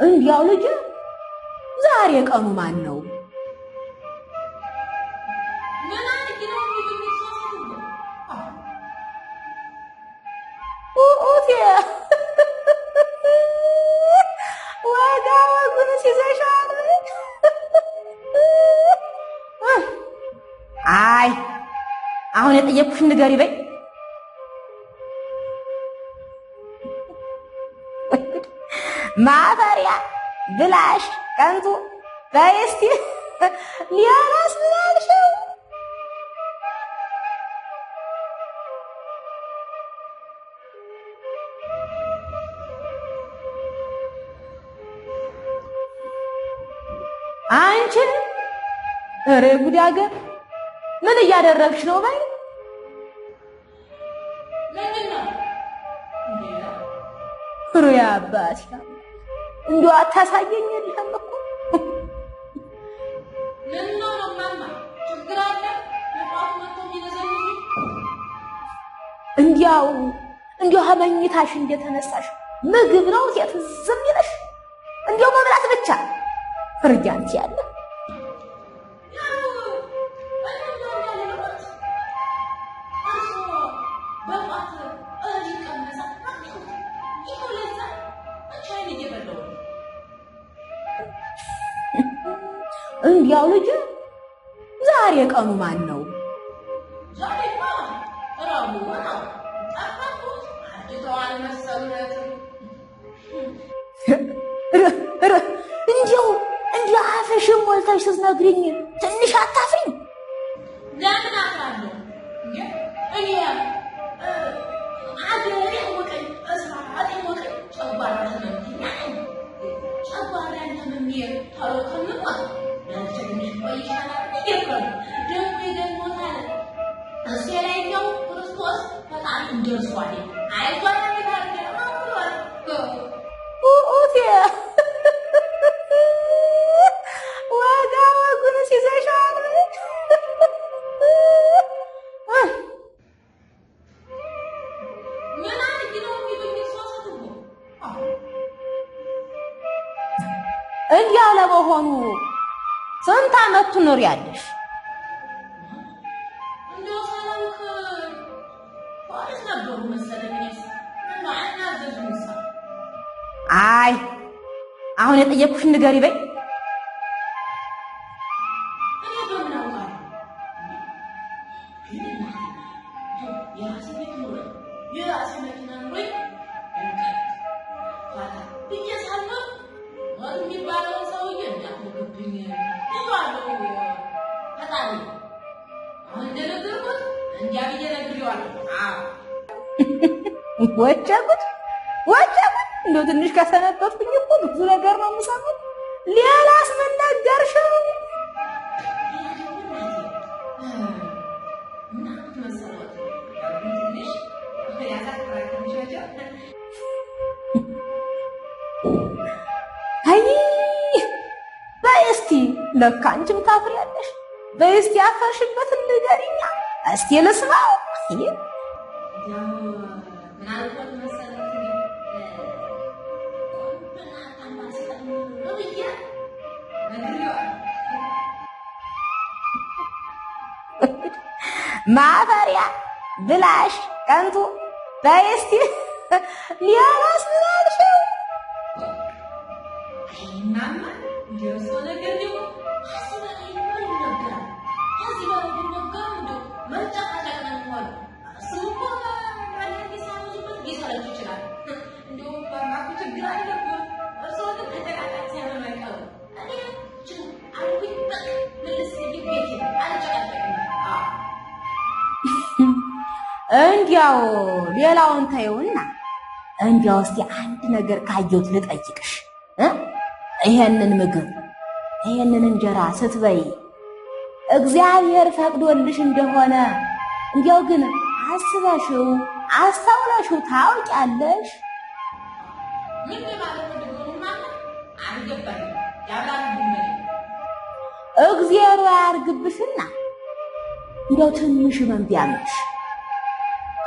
እንዲያው ልጅ ዛሬ ቀኑ ማን ነው? ወጋ ወጉን ሲዘሻል። አይ አሁን የጠየቅኩሽ ንገሪ በይ። ማፈሪያ ብላሽ ቀንቱ በይ እስቲ ሊያራስ ብላልሽው። አንቺ ኧረ ጉድ አገር ምን እያደረግሽ ነው? በይ ምንድነው? ሩያ አባሽ እንደው አታሳየኝ የለም እኮ ምነው ነው ማማ? ችግር አለ? ለጧት መጥቶ የሚነዘኝ እንዲያው ከመኝታሽ እንደተነሳሽ ምግብ ነው ዝም ይለሽ? እንዲያው መብላት ብቻ ፍርጃንት ያለ እንዲያው ልጅ ዛሬ ቀኑ ማን ነው? ዛሬማ ረቡዕ ነው። ጠፋኩት አጅተዋል መሰሉት። እንዲያው አፍሽን ሞልተሽ ስትነግሪኝ ትንሽ አታፍሪኝ? ለምን አፍራለሁ? እኔ አገሬ ወቀኝ እስራቴ ወቀኝ ጨጓራ ህመምተኛ ነኝ። ጨጓራን ታምሜ ቶሎ ከምሞት ትንሽ ቆይ ይሻላል ይባል ደግሞ ይገርሞታል። እሱ የላይኛው ክርስቶስ ፈጣሪ ደርሷል። አይቷል ይባላል ኡኡቴ ወጋ ወጉን ሲዘሻል። ምን አድርጊ ነው የሚሉኝ? ሶስት እንዲያው ለመሆኑ ስንት ዓመት ትኖሪያለሽ? እንደው ሳላውቅ ፖሊስ ነበሩ መሰለኝ። እንደው አናዘዙኝ። አይ አሁን የጠየቅኩሽ ንገሪ በይ። እኔ በምን አውቃለሁ? የራሴ መኪና ኑሮኝ ብዬ ሳልሆን ሞት የሚባለውን ሰውዬ እንዳትወግብኝ ይባለው ፈጣሪ። አሁን እንደነገርኩት እንዲያ ብዬ ነግሬዋለሁ። ወጨቁት እንደው ትንሽ ከሰነበትኩኝ እኮ ብዙ ነገር ነው የምሰማው። ሌላስ ምን ነገርሽው? አይ በይ እስቲ ለካ አንቺም ታፍሪያለሽ። በይ እስቲ ያፈርሽበትን ንገሪኛ እስቲ ልስማው። ማፈሪያ ብላሽ ቀንቱ በይ እስቲ ሊያራስ ብላልሽው። እናማ እንደሱ ነገር ነው አስበኝ ነበር። ከዚህ በኋላ ነገር እንደው መጨቃጨቅ ነው የሚሆነው። እሱም እኮ ማለት ቢሳሙበት ሊሰለች ይችላል። እንደው በማኩ ችግር አለበት። እርሶ ግን ተጨቃጨቅ ሳይሆን አይቀርም። እኔ አልኩኝ በቃ መልስ ቤት አልጨቃጨቅም። እንዲያው ሌላውን ተይውና እንዲያው እስቲ አንድ ነገር ካየሁት ልጠይቅሽ። ይሄንን ምግብ ይሄንን እንጀራ ስትበይ እግዚአብሔር ፈቅዶልሽ እንደሆነ እንዲያው ግን አስበሽው አስተውለሽው ታውቂያለሽ? ምን ማለት ነው ማለት አልገባኝ። ያብራሩ ምን እግዚአብሔር ያርግብሽና እንዲያው ትንሽ ህመም ቢያምሽ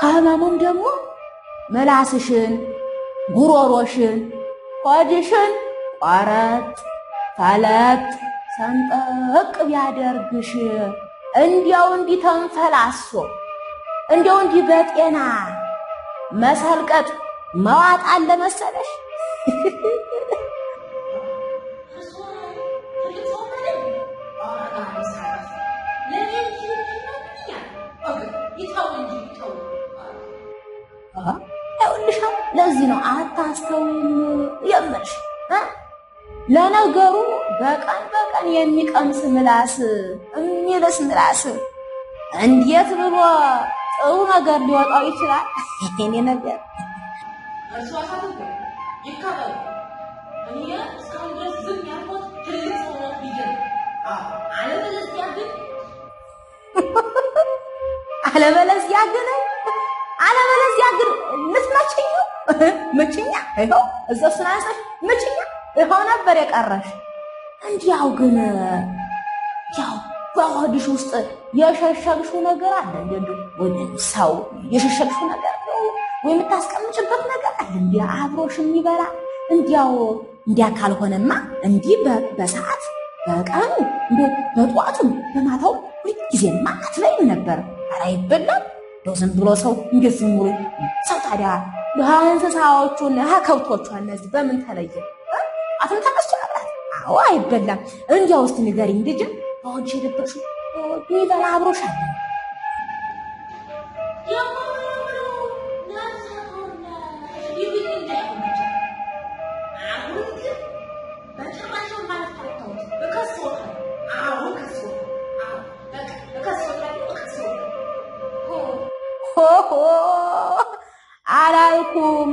ከህመሙም ደግሞ መላስሽን፣ ጉሮሮሽን፣ ሆድሽን፣ ቆረጥ ተለጥ ሰንጠቅ ቢያደርግሽ እንዲያው እንዲህ ተንፈላሶ እንዲያው እንዲህ በጤና መሰልቀጥ መዋጥ አለ መሰለሽ? ይኸውልሽ ለዚህ ነው አታስተውይም የምልሽ። ለነገሩ በቀን በቀን የሚቀምስ ምላስ የሚልስ ምላስ እንዴት ብሎ ጥሩ ነገር ሊወጣው ይችላል? እኔ ነገር አለበለዚያ ግን ልትመችኝ ነው። ምችኛ ይኸው እዛው ስናንሰሽ ምችኛ ይኸው ነበር የቀረሽ። እንዲያው ግን ያው በሆድሽ ውስጥ የሸሸግሽው ነገር አለ እንዴ? ወይ ሰው የሸሸግሽው ነገር ነው ወይ የምታስቀምጭበት ነገር አለ እንዴ? አብሮሽ የሚበላ እንዲያው እንዲያ ካልሆነማ እንዲህ በሰዓት በቀኑ እንዴ በጧቱም በማታው ሁልጊዜማ አትበይም ነበር። ኧረ አይበላም እንደው ዝም ብሎ ሰው እንደዚህ ሙሉ ሰው ታዲያ እንስሳዎቹን ከብቶቹ እነዚህ በምን ተለየ? አሁን ተነስቶ ነበር። አዎ አይበላም። እንዲያው እስቲ ንገሪኝ ልጅ በሆድሽ የደበቅሽው የሚበላ አብሮሽ አለ? አላልኩም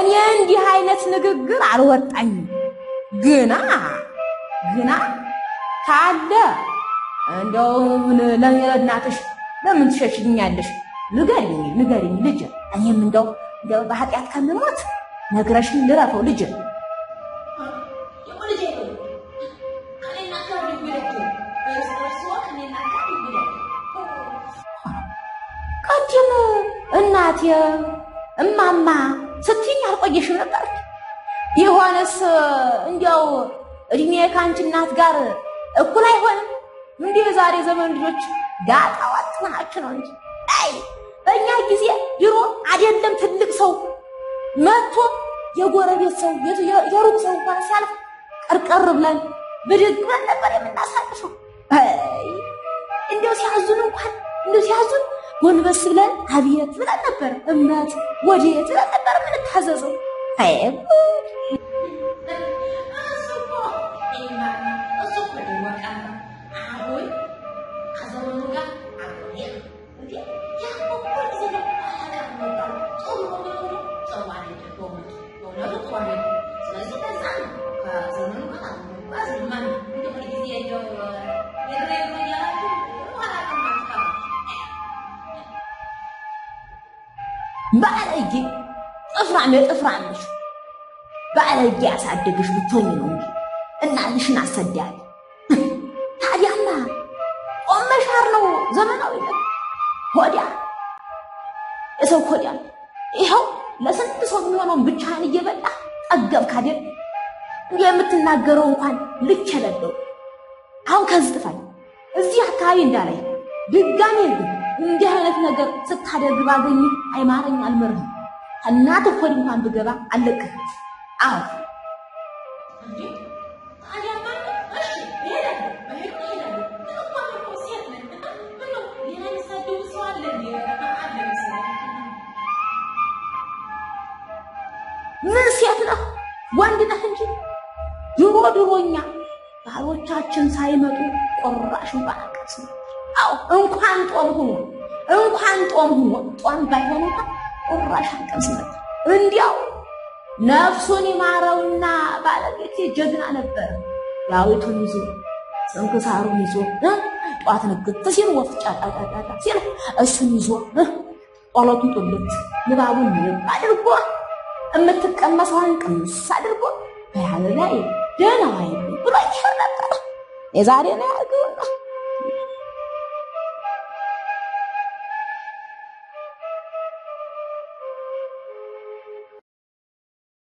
እኔ እንዲህ አይነት ንግግር አልወጣኝም። ግና ካለ እንደው ለእናትሽ ለምን ትሸሽኛለሽ? ንገሪኝ ልጅ። እኔም እንደው በኃጢአት ከምሞት ነግረሽኝ ልረፈው ልጅ። ቀድም እናቴ እማማ ስትይኝ አልቆየሽም ነበር? ይሆንስ እንዲያው እድሜ ከአንቺ እናት ጋር እኩል አይሆንም? እንዲህ የዛሬ ዘመን ልጆች ጋጣ ዋጥ ናችሁ ነው እንጂ። አይ በእኛ ጊዜ ድሮ አይደለም ትልቅ ሰው መጥቶ የጎረቤት ሰው የሩቅ ሰው እንኳን ሲያልፍ ቀርቀር ብለን ብድግ ብለን ነበር የምናሳልፈው። አይ እንዲያው ሲያዙን ጎንበስ ብለን አብየት ብለን ነበር እምነት ወዴት ብለን ነበር የምንታዘዘው። አይ ባለጌ ጥፍራምሽ ባለጌ ያሳደግሽ ብትሆኝ ነው እንጂ እናትሽን አሰዳቢ። ታዲያማ ጾም መሻር ነው ዘመናዊነት። ሆዲያ የሰው ሆዲያ ይኸው ለስንት ሰው የሚሆነውን ብቻህን እየበላ ጠገብክ አይደል? እንዲህ የምትናገረው እንኳን ልክ የሌለው። አሁን ከዚህ ጥፋኝ እዚህ አካባቢ እንዳላይ ድጋሜ እንዲህ አይነት ነገር ስታደርግ ባገኝ አይማረኝ አልመርህም። እናትህ ሆድ እንኳን ብገባ አልለቅህም። አዎ ምን ሴት ነህ? ወንድ ነህ እንጂ ድሮኛ ባሎቻችን ሳይመጡ ቆራሽ እንኳን አቀስም። አዎ እንኳን ጦም ሆኖ ጦም ባይሆን እንኳን ቆራሽ አቀስም። እንዲያው ነፍሱን ይማረውና ባለቤቴ ጀግና ነበር። ዳዊቱን ይዞ ስንክሳሩን ይዞ ጧት ንግት ሲል ወፍ ጫጫጫጫ ሲል እሱን ይዞ ጸሎቱን ጡልት ንባቡን ንብ አድርጎ የምትቀመሰውን ቅምስ አድርጎ በያለ ላይ ደህና ዋይ ብሎ ይሸር ነበር። የዛሬ ነው